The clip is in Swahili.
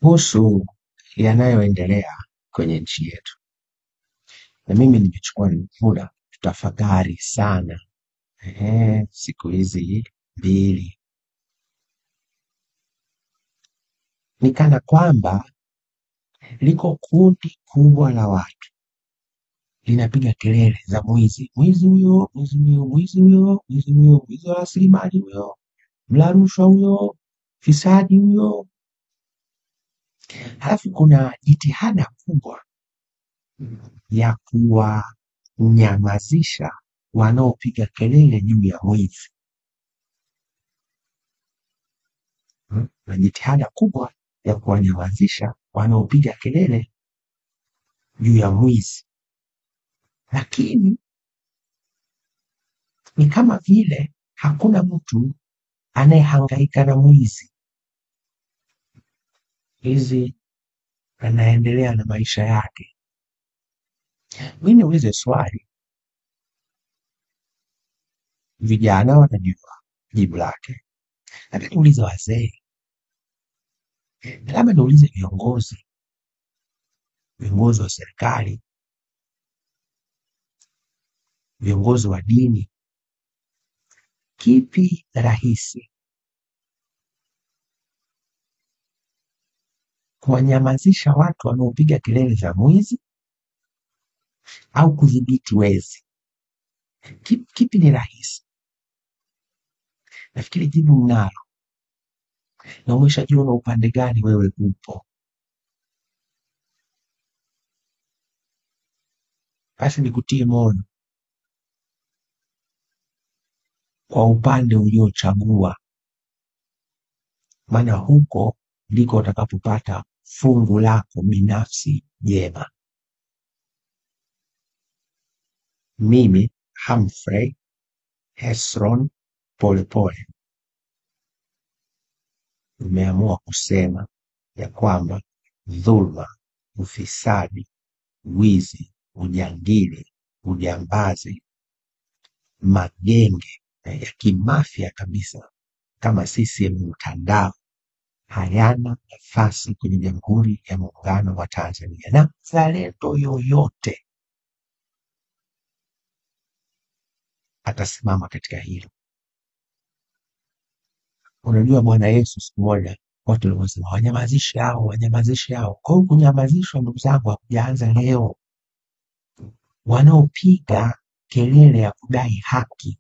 kuhusu yanayoendelea kwenye nchi yetu. Na mimi nimechukua muda kutafakari sana siku hizi mbili, ni kana kwamba liko kundi kubwa la watu linapiga kelele za mwizi, mwizi huyo, mwizi huyo, mwizi huyo, mwizi huyo, mwizi wa rasilimali huyo, mla rushwa huyo, fisadi huyo. Halafu kuna jitihada kubwa ya kuwanyamazisha wanaopiga kelele juu ya mwizi. Na jitihada kubwa ya kuwanyamazisha wanaopiga kelele juu ya mwizi. Lakini ni kama vile hakuna mtu anayehangaika na mwizi. Mwizi anaendelea na maisha yake. Mimi niulize swali, vijana wanajua jibu lake. Labda niulize wazee. Labda niulize viongozi wa serikali, viongozi wa dini. Kipi rahisi, kuwanyamazisha watu wanaopiga kelele za mwizi au kudhibiti wezi? Kipi ni rahisi? Nafikiri jibu mnalo, na umeshajiona upande gani wewe upo. Basi nikutie moyo kwa upande uliochagua, maana huko ndiko utakapopata fungu lako binafsi jema. Mimi Humphrey Hesron Polepole nimeamua kusema ya kwamba dhulma, ufisadi, wizi, ujangili, ujambazi, magenge ya kimafia kabisa kama CCM mtandao hayana nafasi kwenye Jamhuri ya Muungano wa Tanzania, na mzalendo yoyote atasimama katika hilo. Unajua Bwana Yesu siku moja watu walisema wanyamazishe hao, wanyamazishe hao. Kwa hiyo kunyamazishwa, ndugu zangu, hakujaanza leo. Wanaopiga kelele ya kudai haki